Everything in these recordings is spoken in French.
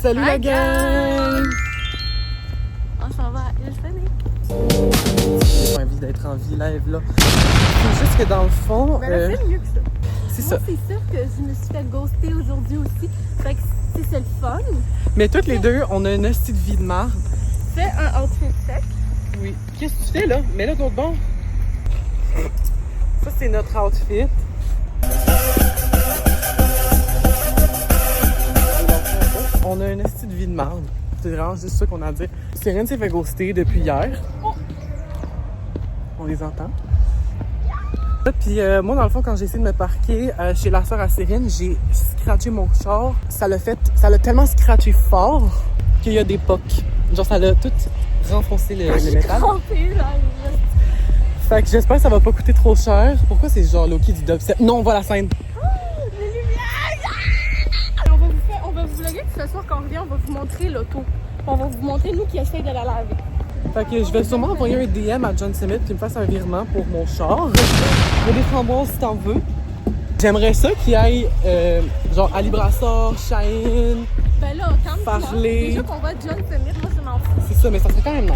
Salut la gang! On s'en va à Ilfenic. J'ai pas envie d'être en vie live là. C'est juste que dans le fond. Mais là, c'est mieux que ça. C'est Moi, ça. c'est sûr que je me suis fait ghoster aujourd'hui aussi. Fait que c'est le fun. Mais toutes les deux, on a une hostie de vie de marde. Fais un outfit sec. Oui. Qu'est-ce que tu fais là? Mais là, d'autre bon. Ça, c'est notre outfit. On a une hostie de vie de marde. C'est vraiment juste ça qu'on a à dire. Cyrine s'est fait ghoster depuis hier. On les entend. Puis moi, dans le fond, quand j'ai essayé de me parquer chez la sœur à Cyrine, j'ai scratché mon char. Ça l'a tellement scratché fort qu'il y a des pocs. Genre, ça l'a tout renfoncé le métal. Trempé, là. Fait que j'espère que ça va pas coûter trop cher. Pourquoi c'est genre Loki du dubstep? Non, on voit la scène. Les lumières! On va vous vlogger, puis ce soir, quand on revient, on va vous montrer l'auto. On va vous montrer, nous, qui essayent de la laver. Fait que je vais sûrement envoyer un DM à John Smith qui me fasse un virement pour mon char. Pour des framboises si t'en veux. J'aimerais ça qu'il aille genre Ali Brassard, Shine. Ben là, calme-toi. Parler. Déjà qu'on voit John Smith, moi, je m'en fous. C'est ça, mais ça serait quand même nice.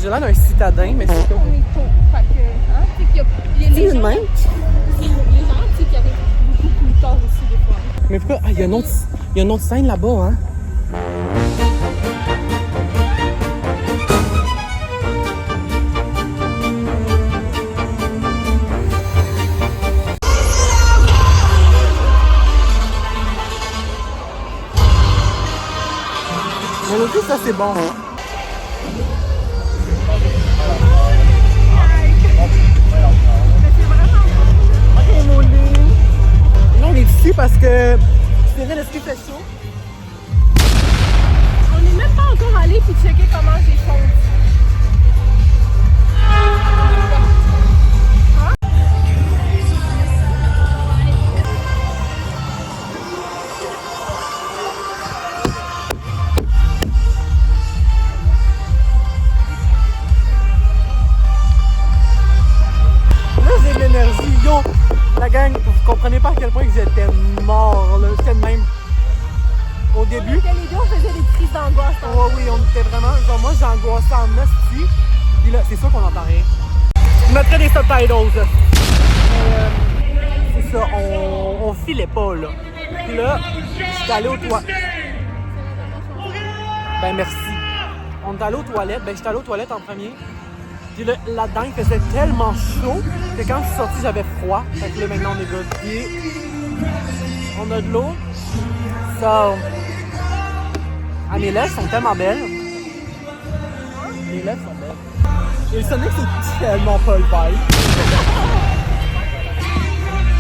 J'ai l'air d'un citadin, mais c'est On comme. est con. Fait que, hein, c'est qu'il y a Tu les sais, gens, même. tu sais, qui arrivent beaucoup plus tard aussi, des fois. Mais pourquoi? Ah, il y a une autre scène là-bas, hein? Mais ok, ça c'est bon. Ok, mon lit. Là, on est ici parce que Cyril, est-ce qu'il fait chaud? On n'est même pas encore allé puis checker comment j'ai fondu. Là, j'ai de l'énergie. Yo, la gang, vous comprenez pas à quel point que j'étais mort, là. J'étais de même. Au début. Les deux, on faisait des crises d'angoisse. Oh oui, on était vraiment. Genre, moi, j'angoissais en hostie. Puis là, c'est sûr qu'on entend rien. Je mettrais des subtitles. Mais c'est ça, on filait pas, là. Puis là, j'étais allé aux toilettes. Ben, merci. On est allé aux toilettes. Ben, j'étais allé aux toilettes en premier. Puis là, là-dedans, il faisait tellement chaud que quand je suis sorti, j'avais froid. Fait que là, maintenant, on est good. Puis, on a de l'eau. Ça. Ah, mes lèvres sont tellement belles. Mes lèvres sont belles. Et le Sonic, c'est tellement pas le vibe.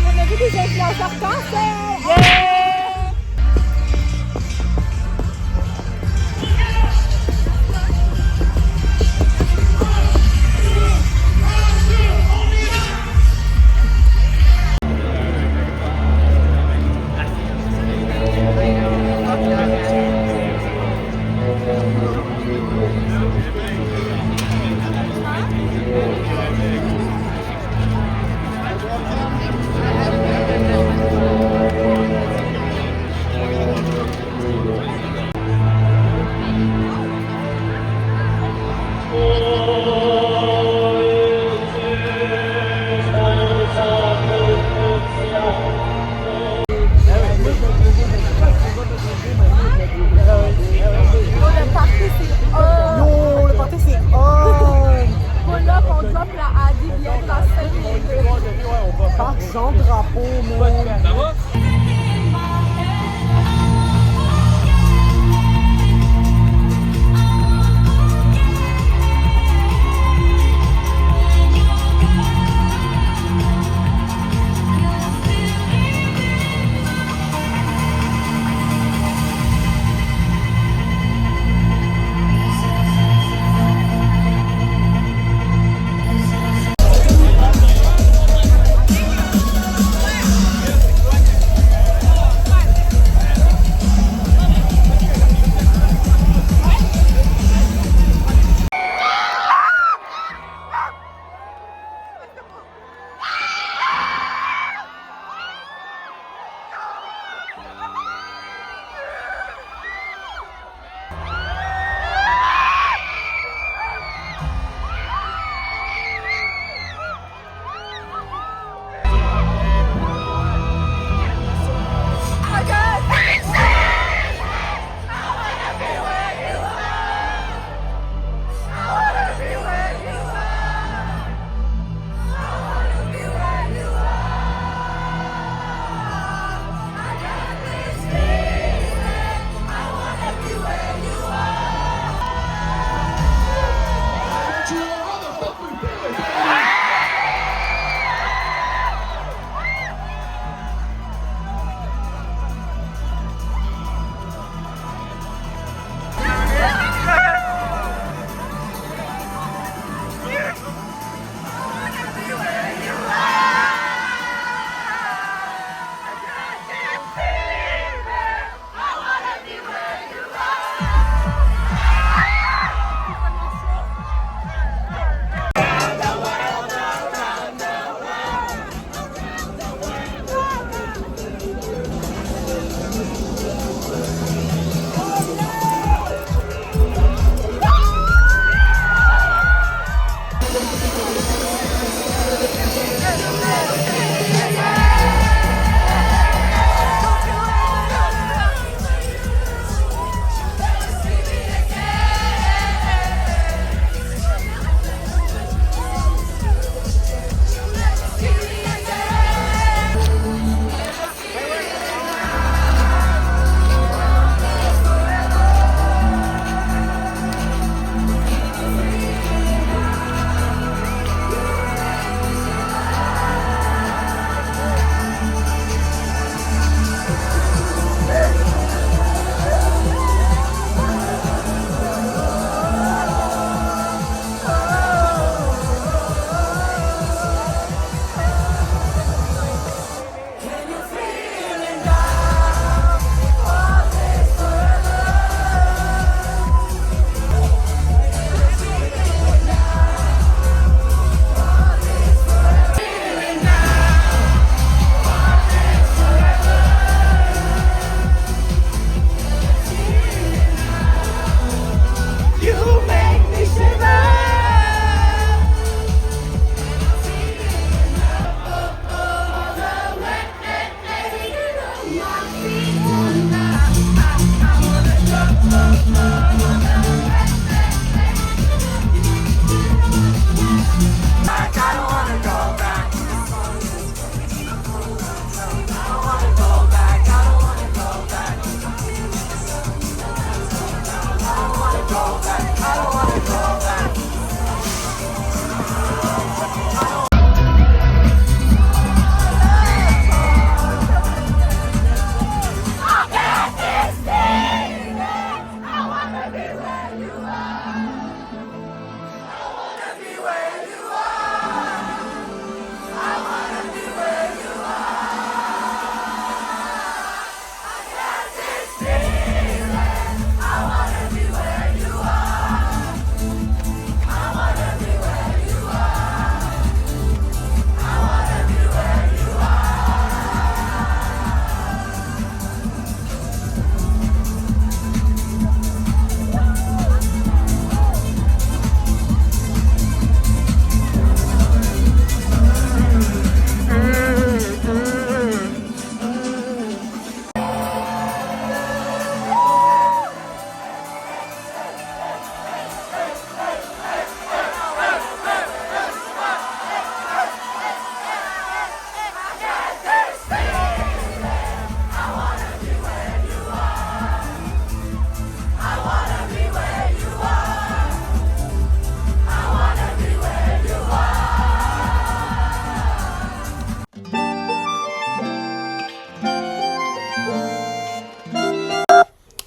On a vu des influenceurs cancers! Yeah!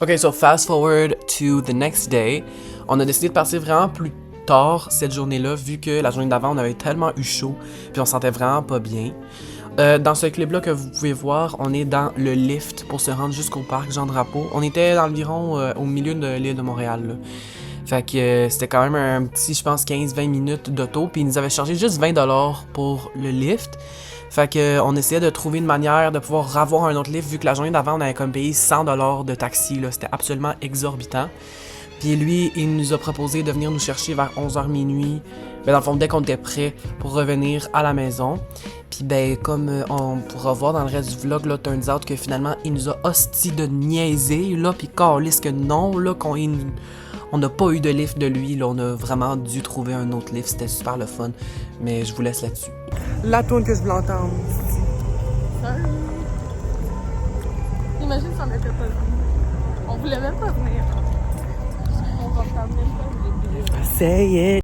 Ok, so fast forward to the next day. On a décidé de partir vraiment plus tard cette journée-là, vu que la journée d'avant, on avait tellement eu chaud, puis on se sentait vraiment pas bien. Dans ce clip-là que vous pouvez voir, on est dans le lift pour se rendre jusqu'au parc Jean-Drapeau. On était environ au milieu de l'île de Montréal, là. Fait que c'était quand même un petit, je pense, 15-20 minutes d'auto, puis ils nous avaient chargé juste 20$ pour le lift. Fait que on essayait de trouver une manière de pouvoir avoir un autre lift, vu que la journée d'avant, on avait comme payé 100$ de taxi, là. C'était absolument exorbitant. Puis lui, il nous a proposé de venir nous chercher vers 11h minuit. Ben dans le fond, dès qu'on était prêt pour revenir à la maison. Puis ben, comme on pourra voir dans le reste du vlog, là, turns out que finalement, il nous a hostie de niaiser, là, puis calisse que non, là, on n'a pas eu de lift de lui, là, on a vraiment dû trouver un autre lift, c'était super le fun. Mais je vous laisse là-dessus. La tourne que je voulais entendre. Imagine si on n'était pas venu. On voulait même pas venir. Say it.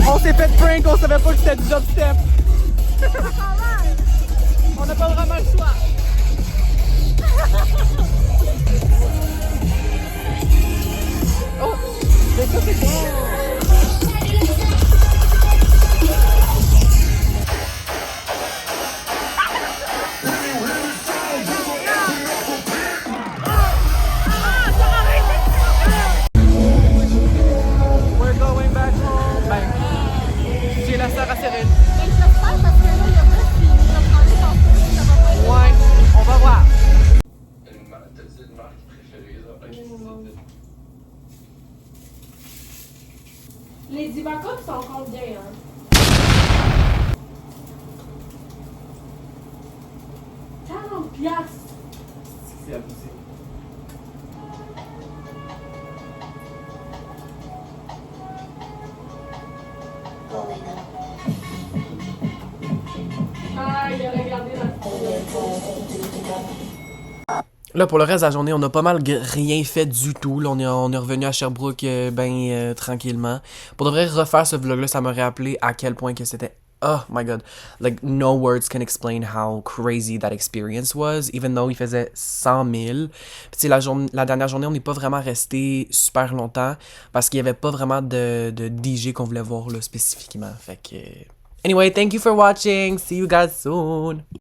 On s'est fait prank, on savait pas que c'était du dubstep. On n'a pas vraiment le choix. Oh, mais ça c'est bon. We're going back home. Ben, j'ai la sœur à Cyril. Mais j'espère parce que là, il y a pas qui nous a parlé tantôt, ça va pas être. Ouais, on va voir. T'as-tu une marque préférée, Les Divacos sont combien, hein? 40$! C'est abusé. Ah, il a regardé la Là, pour le reste de la journée, on a pas mal rien fait du tout. Là, on est revenu à Sherbrooke tranquillement. Pour de vrai, refaire ce vlog-là, ça m'aurait rappelé à quel point que c'était... Oh my god. Like, no words can explain how crazy that experience was, even though il faisait 100 000. Puis la dernière journée, on n'est pas vraiment resté super longtemps parce qu'il n'y avait pas vraiment de DJ qu'on voulait voir là, spécifiquement. Fait que... Anyway, thank you for watching. See you guys soon.